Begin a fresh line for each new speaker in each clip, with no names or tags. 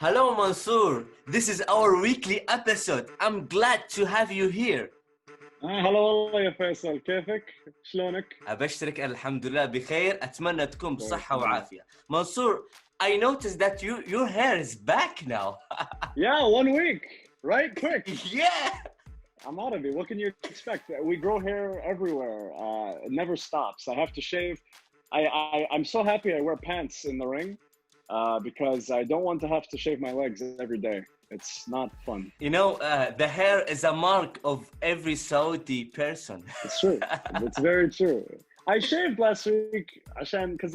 Hello Mansoor, this is our weekly episode. I'm glad to have you here.
هلا والله يا فيصل، كيفك؟ شلونك؟
أبشرك الحمد لله بخير، أتمنى تكون بصحة
كويس.
وعافية. Mansoor, I noticed that your hair is back now.
Yeah, 1 week, right? Quick.
Yeah.
I'm out of it. What can you expect? We grow hair everywhere. It never stops. I have to shave. I'm so happy I wear pants in the ring because I don't want to have to shave my legs every day. It's not fun.
You know, the hair is a mark of every Saudi person.
It's true. It's very true. I shaved last week, Ashan, because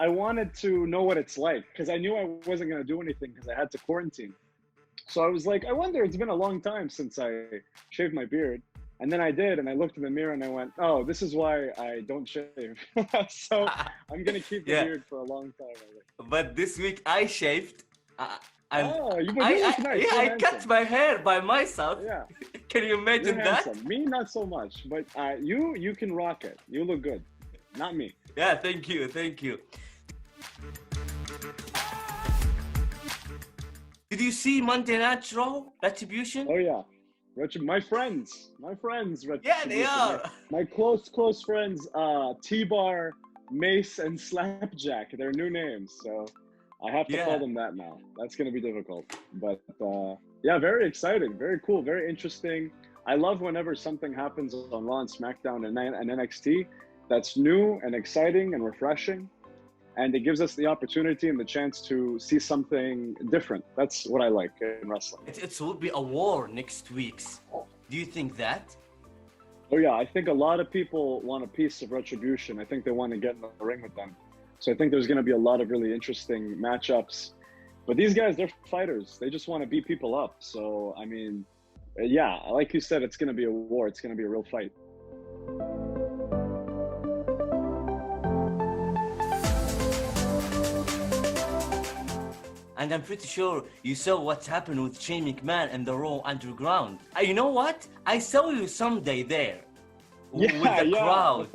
I wanted to know what it's like because I knew I wasn't going to do anything because I had to quarantine. So I was like, I wonder, it's been a long time since I shaved my beard. And then I did, and I looked in the mirror and I went, oh, this is why I don't shave. So I'm going to keep the beard for a long time, I think.
But this week I shaved.
You look nice.
Yeah, I cut my hair by myself.
Yeah.
Can you imagine
You're
that?
handsome. Me, not so much. But you can rock it. You look good. Not me.
Yeah, thank you. Did you see Monday Night Raw Retribution?
Oh, yeah. My friends.
Yeah, they are.
My close friends, T-Bar, Mace, and Slapjack. They're new names, so I have to call them that now. That's going to be difficult. But yeah, very exciting, very cool, very interesting. I love whenever something happens on Raw and SmackDown and NXT that's new and exciting and refreshing. And it gives us the opportunity and the chance to see something different. That's what I like in wrestling.
It will be a war next week. Do you think that?
Oh yeah, I think a lot of people want a piece of Retribution. I think they want to get in the ring with them. So I think there's going to be a lot of really interesting matchups. But these guys, they're fighters. They just want to beat people up. So, I mean, yeah, like you said, it's going to be a war. It's going to be a real fight.
And I'm pretty sure you saw what's happened with Shane McMahon and the Raw Underground. You know what? I saw you someday there. With the crowd.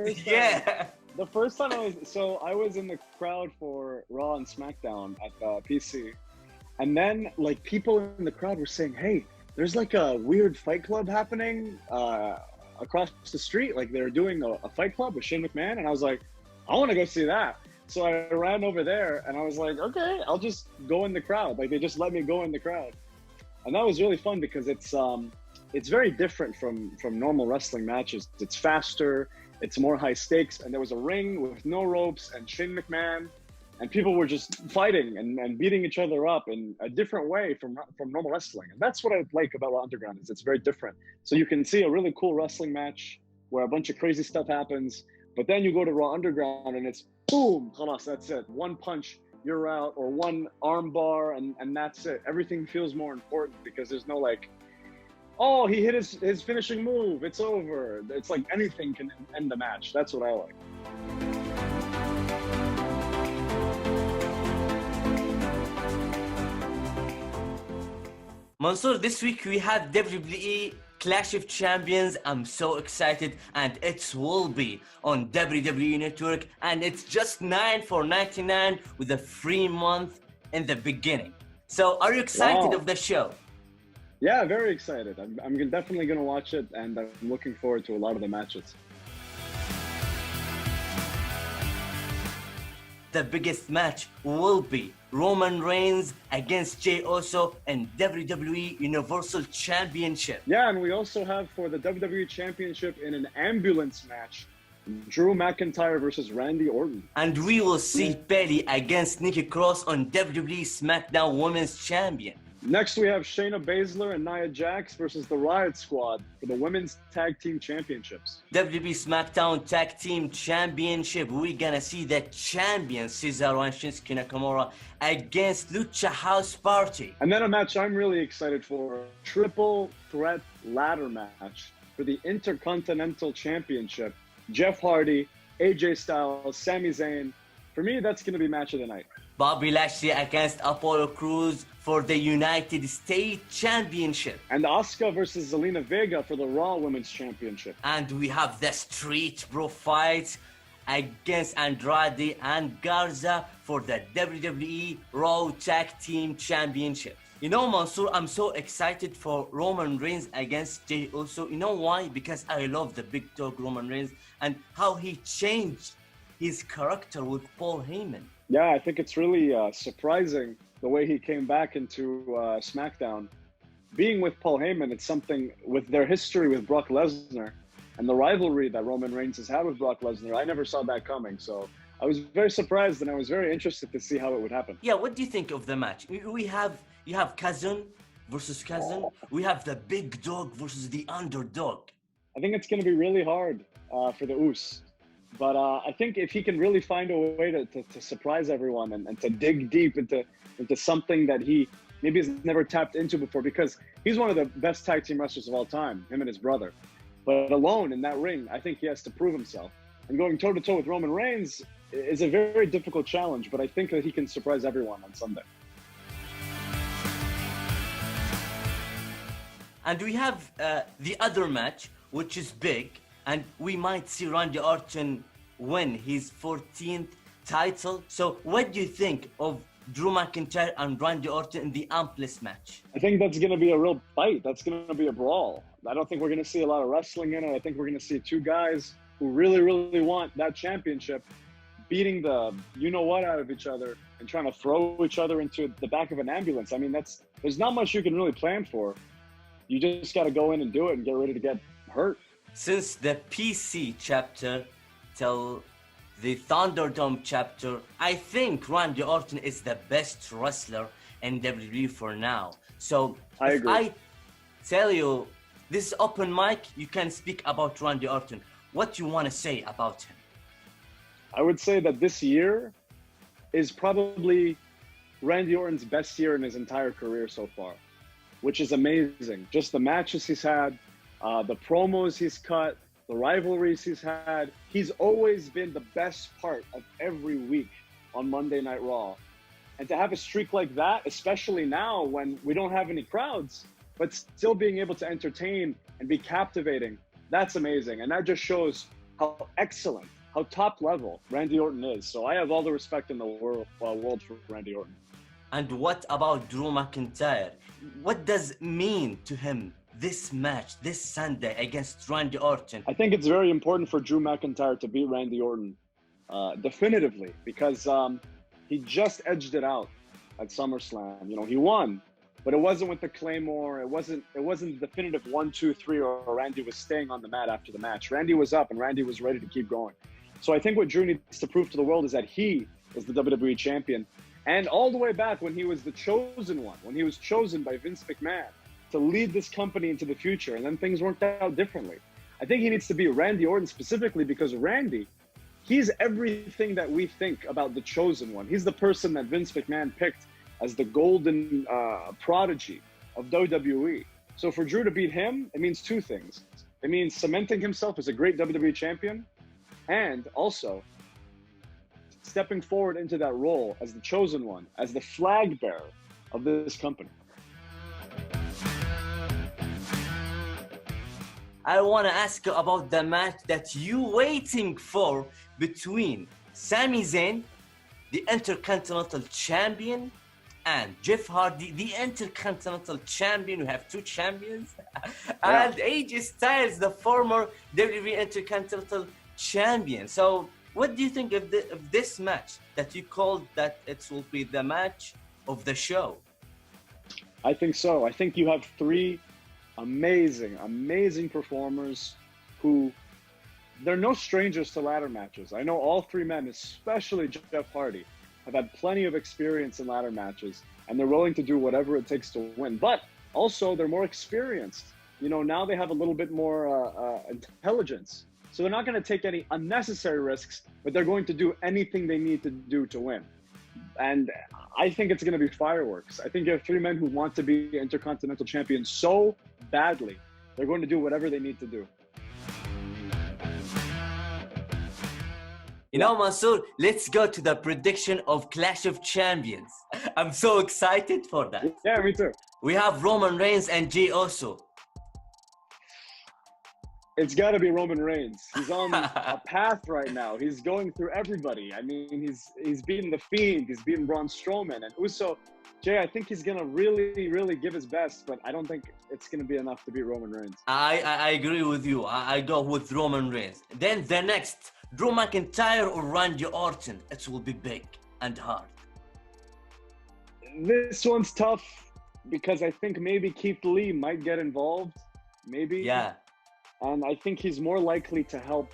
The first time I was in the crowd for Raw and SmackDown at the PC. And then like people in the crowd were saying, hey, there's like a weird fight club happening across the street. Like they're doing a fight club with Shane McMahon. And I was like, I want to go see that. So I ran over there and I was like, okay, I'll just go in the crowd. Like they just let me go in the crowd. And that was really fun because it's very different from normal wrestling matches. It's faster, it's more high stakes. And there was a ring with no ropes and Shane McMahon and people were just fighting and beating each other up in a different way from normal wrestling. And that's what I like about Raw Underground is it's very different. So you can see a really cool wrestling match where a bunch of crazy stuff happens, but then you go to Raw Underground and it's boom, khalas, that's it. One punch, you're out, or one arm bar, and that's it. Everything feels more important because there's no like, oh, he hit his finishing move, it's over. It's like anything can end the match. That's what I like.
Mansoor, this week we have WWE Clash of Champions. I'm so excited, and it will be on WWE Network, and it's just $9.99 with a free month in the beginning. So are you excited of the show?
Yeah, very excited. I'm definitely going to watch it, and I'm looking forward to a lot of the matches.
The biggest match will be Roman Reigns against Jey Uso in WWE Universal Championship.
Yeah, and we also have for the WWE Championship in an ambulance match, Drew McIntyre versus Randy Orton.
And we will see Bayley against Nikki Cross on WWE SmackDown Women's Champion.
Next, we have Shayna Baszler and Nia Jax versus the Riot Squad for the Women's Tag Team Championships.
WWE SmackDown Tag Team Championship, we're gonna see the champion Cesaro and Shinsuke Nakamura against Lucha House Party.
And then a match I'm really excited for, triple threat ladder match for the Intercontinental Championship. Jeff Hardy, AJ Styles, Sami Zayn. For me, that's gonna be match of the night.
Bobby Lashley against Apollo Crews for the United States Championship.
And Asuka versus Zelina Vega for the Raw Women's Championship.
And we have the Street Bro fights against Andrade and Garza for the WWE Raw Tag Team Championship. You know, Mansoor, I'm so excited for Roman Reigns against Jey Uso. You know why? Because I love the big dog Roman Reigns and how he changed his character with Paul Heyman.
Yeah, I think it's really surprising the way he came back into SmackDown. Being with Paul Heyman, it's something with their history with Brock Lesnar and the rivalry that Roman Reigns has had with Brock Lesnar. I never saw that coming, so I was very surprised and I was very interested to see how it would happen.
Yeah, what do you think of the match? You have cousin versus cousin. We have the big dog versus the underdog.
I think it's going to be really hard for the Usos. But I think if he can really find a way to surprise everyone and to dig deep into something that he maybe has never tapped into before, because he's one of the best tag team wrestlers of all time, him and his brother. But alone in that ring, I think he has to prove himself. And going toe-to-toe with Roman Reigns is a very difficult challenge, but I think that he can surprise everyone on Sunday.
And we have the other match, which is big, and we might see Randy Orton win his 14th title. So what do you think of Drew McIntyre and Randy Orton in the Ampless match?
I think that's going to be a real fight. That's going to be a brawl. I don't think we're going to see a lot of wrestling in it. I think we're going to see two guys who really, really want that championship beating the you-know-what out of each other and trying to throw each other into the back of an ambulance. I mean, there's not much you can really plan for. You just got to go in and do it and get ready to get hurt.
Since the PC chapter till the Thunderdome chapter, I think Randy Orton is the best wrestler in WWE for now. So
I
if
agree.
I tell you this is open mic, you can speak about Randy Orton. What do you want to say about him?
I would say that this year is probably Randy Orton's best year in his entire career so far, which is amazing. Just the matches he's had, the promos he's cut, the rivalries he's had. He's always been the best part of every week on Monday Night Raw. And to have a streak like that, especially now when we don't have any crowds, but still being able to entertain and be captivating, that's amazing. And that just shows how excellent, how top level Randy Orton is. So I have all the respect in the world for Randy Orton.
And what about Drew McIntyre? What does it mean to him, this match, this Sunday against Randy Orton?
I think it's very important for Drew McIntyre to beat Randy Orton definitively, because he just edged it out at SummerSlam. You know, he won, but it wasn't with the Claymore. It wasn't the definitive 1, 2, 3, or Randy was staying on the mat after the match. Randy was up and Randy was ready to keep going. So I think what Drew needs to prove to the world is that he is the WWE champion. And all the way back when he was the chosen one, when he was chosen by Vince McMahon to lead this company into the future, and then things worked out differently. I think he needs to be Randy Orton specifically because Randy, he's everything that we think about the chosen one. He's the person that Vince McMahon picked as the golden prodigy of WWE. So for Drew to beat him, it means two things. It means cementing himself as a great WWE champion, and also stepping forward into that role as the chosen one, as the flag bearer of this company.
I want to ask you about the match that you're waiting for between Sami Zayn, the Intercontinental Champion, and Jeff Hardy, the Intercontinental Champion. We have two champions. And AJ Styles, the former WWE Intercontinental Champion. So what do you think of this match that you called that it will be the match of the show?
I think so. I think you have three amazing performers who, they're no strangers to ladder matches. I know all three men, especially Jeff Hardy, have had plenty of experience in ladder matches, and they're willing to do whatever it takes to win. But also, they're more experienced. You know, now they have a little bit more intelligence. So they're not going to take any unnecessary risks, but they're going to do anything they need to do to win. And I think it's going to be fireworks. I think you have three men who want to be Intercontinental Champions so badly. They're going to do whatever they need to do.
You know, Mansoor, let's go to the prediction of Clash of Champions. I'm so excited for that.
Yeah, me too.
We have Roman Reigns and Jey Uso.
It's got to be Roman Reigns. He's on a path right now. He's going through everybody. I mean, he's beaten The Fiend. He's beaten Braun Strowman. And Uso, Jay, I think he's going to really, really give his best, but I don't think it's going to be enough to beat Roman Reigns.
I agree with you. I go with Roman Reigns. Then the next, Drew McIntyre or Randy Orton. It will be big and hard.
This one's tough because I think maybe Keith Lee might get involved. Maybe.
Yeah.
And I think he's more likely to help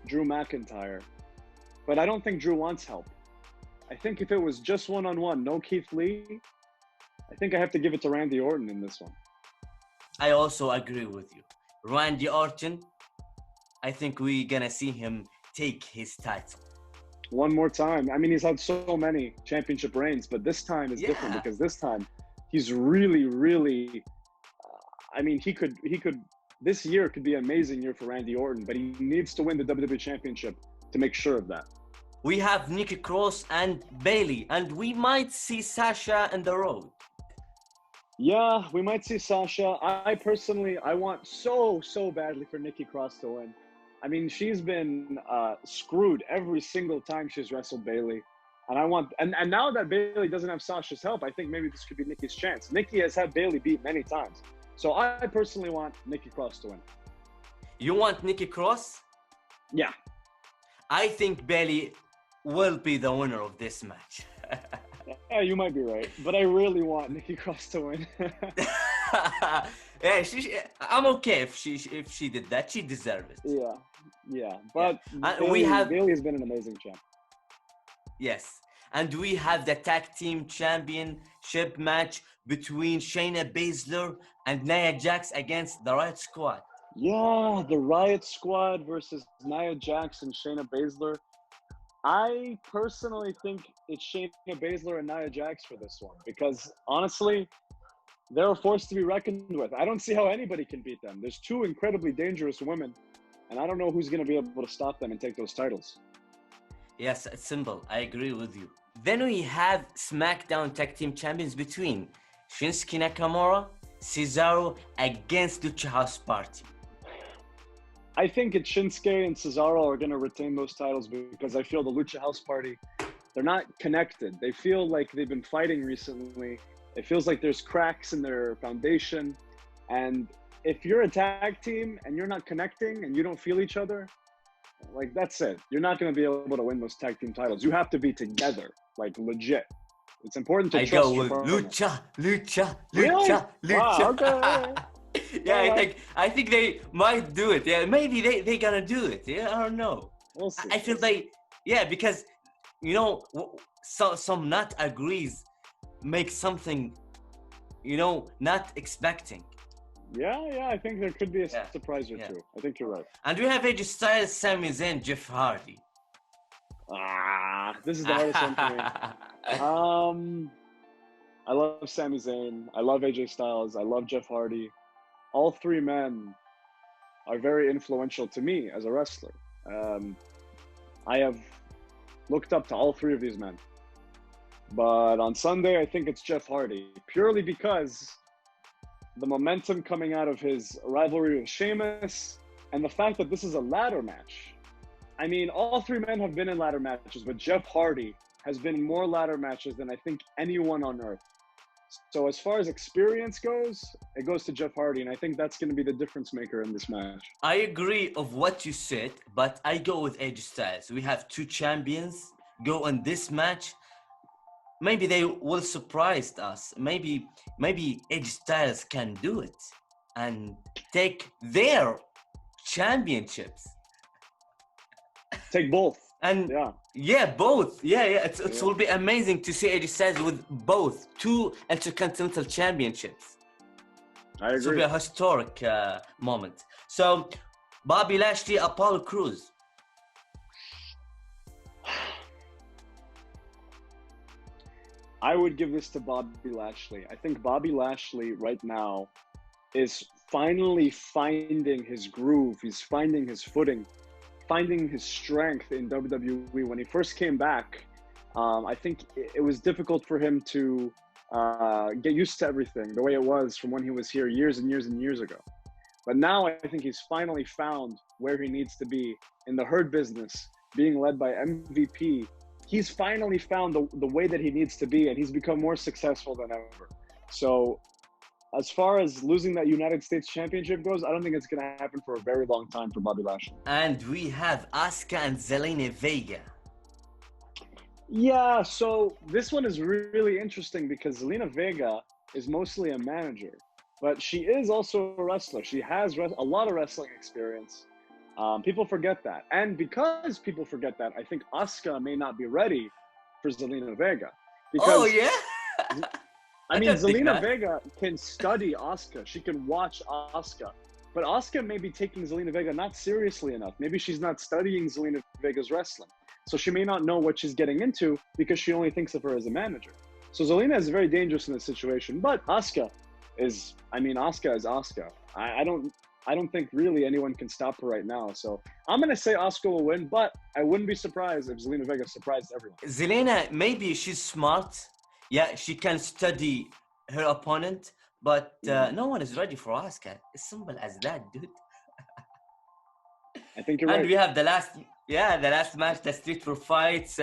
Drew McIntyre. But I don't think Drew wants help. I think if it was just one-on-one, no Keith Lee, I think I have to give it to Randy Orton in this one.
I also agree with you. Randy Orton, I think we're gonna see him take his title.
One more time. I mean, he's had so many championship reigns, but this time is different because this time he's really, really, I mean, he could, this year could be an amazing year for Randy Orton, but he needs to win the WWE Championship to make sure of that.
We have Nikki Cross and Bayley, and we might see Sasha in the road.
Yeah, we might see Sasha. I personally, I want so badly for Nikki Cross to win. I mean, she's been screwed every single time she's wrestled Bayley. And I want, and now that Bayley doesn't have Sasha's help, I think maybe this could be Nikki's chance. Nikki has had Bayley beat many times. So I personally want Nikki Cross to win.
You want Nikki Cross?
Yeah.
I think Bayley will be the winner of this match.
Yeah, you might be right. But I really want Nikki Cross to win.
Yeah, I'm okay if she did that. She deserves it.
Yeah. But
yeah.
Bayley has been an amazing champ.
Yes. And we have the tag team championship match between Shayna Baszler and Nia Jax against the Riot Squad.
Yeah, the Riot Squad versus Nia Jax and Shayna Baszler. I personally think it's Shayna Baszler and Nia Jax for this one because honestly, they're a force to be reckoned with. I don't see how anybody can beat them. There's two incredibly dangerous women, and I don't know who's going to be able to stop them and take those titles.
Yes, it's simple. I agree with you. Then we have SmackDown Tag Team Champions between Shinsuke Nakamura, Cesaro against Lucha House Party.
I think it's Shinsuke and Cesaro are going to retain those titles because I feel the Lucha House Party, they're not connected. They feel like they've been fighting recently. It feels like there's cracks in their foundation. And if you're a tag team and you're not connecting and you don't feel each other, like that's it. You're not going to be able to win those tag team titles. You have to be together, like legit. It's important to trust your partner.
Lucha.
Really? Wow, okay.
Yeah, I think they might do it. Yeah, maybe they gonna do it. Yeah, I don't know.
We'll see.
I feel because you know some not agrees make something not expecting.
Yeah, I think there could be a surprise or two. I think you're right.
And we have AJ Styles, Sami Zayn, Jeff Hardy.
This is the hardest one for me. I love Sami Zayn. I love AJ Styles. I love Jeff Hardy. All three men are very influential to me as a wrestler. I have looked up to all three of these men. But on Sunday, I think it's Jeff Hardy, purely because the momentum coming out of his rivalry with Sheamus and the fact that this is a ladder match. I mean, all three men have been in ladder matches, but Jeff Hardy has been in more ladder matches than I think anyone on earth. So as far as experience goes, it goes to Jeff Hardy, and I think that's going to be the difference maker in this match.
I agree of what you said, but I go with AJ Styles. We have two champions go in this match. Maybe they will surprise us. Maybe AJ Styles can do it and take their championships.
Take both.
And both. It will be amazing to see AJ Styles with both two Intercontinental Championships.
I agree.
It will be a historic moment. So, Bobby Lashley, Apollo Crews.
I would give this to Bobby Lashley. I think Bobby Lashley right now is finally finding his groove. He's finding his footing, finding his strength in WWE. When he first came back, I think it was difficult for him to get used to everything the way it was from when he was here years and years and years ago. But now I think he's finally found where he needs to be in the herd business, being led by MVP. He's finally found the way that he needs to be, and he's become more successful than ever. So as far as losing that United States Championship goes, I don't think it's going to happen for a very long time for Bobby Lashley.
And we have Asuka and Zelina Vega.
Yeah, so this one is really interesting because Zelina Vega is mostly a manager, but she is also a wrestler. She has a lot of wrestling experience. People forget that. And because people forget that, I think Asuka may not be ready for Zelina Vega. Because,
oh, yeah?
I mean, Zelina Vega can study Asuka. She can watch Asuka. But Asuka may be taking Zelina Vega not seriously enough. Maybe she's not studying Zelina Vega's wrestling. So she may not know what she's getting into because she only thinks of her as a manager. So Zelina is very dangerous in this situation. But Asuka is Asuka. I don't think really anyone can stop her right now. So I'm going to say Asuka will win, but I wouldn't be surprised if Zelina Vega surprised everyone.
Zelina, maybe she's smart. Yeah, she can study her opponent, but no one is ready for Asuka. As simple as that, dude.
I think you're
and
right.
We have the last match. The Street Profits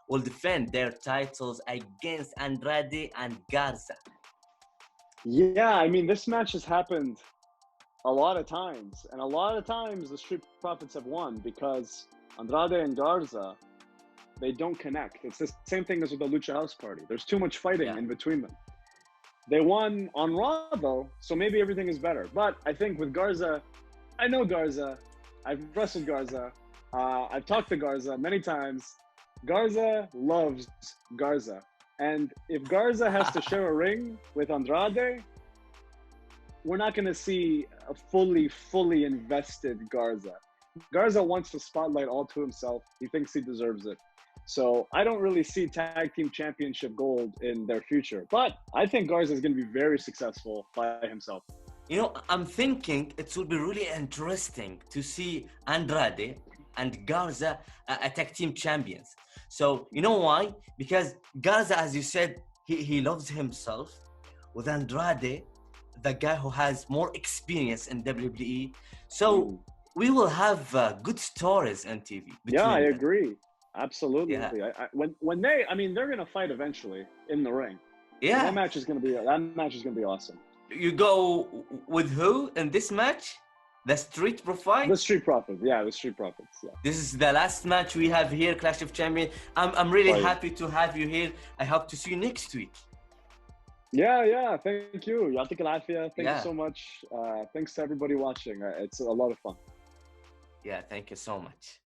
will defend their titles against Andrade and Garza.
Yeah, I mean, this match has happened a lot of times, and a lot of times the Street Profits have won because Andrade and Garza, they don't connect. It's the same thing as with the Lucha House Party. There's too much fighting in between them. They won on Raw, though, so maybe everything is better. But I think with Garza, I know Garza. I've wrestled Garza. I've talked to Garza many times. Garza loves Garza. And if Garza has to share a ring with Andrade, we're not going to see a fully invested Garza. Garza wants the spotlight all to himself. He thinks he deserves it. So I don't really see tag team championship gold in their future. But I think Garza is going to be very successful by himself.
You know, I'm thinking it will be really interesting to see Andrade and Garza tag team champions. So you know why? Because Garza, as you said, he loves himself. With Andrade, the guy who has more experience in WWE. So we will have good stories on TV.
Yeah, I
them.
agree. Absolutely.
Yeah.
When they're going to fight eventually in the ring.
Yeah.
That match is going to be awesome.
You go with who in this match? The Street Profits?
The Street Profits. Yeah, the Street Profits. Yeah.
This is the last match we have here, Clash of Champions. I'm really happy to have you here. I hope to see you next week.
Yeah. Thank you. Thank you so much. Thanks to everybody watching. It's a lot of fun.
Yeah, thank you so much.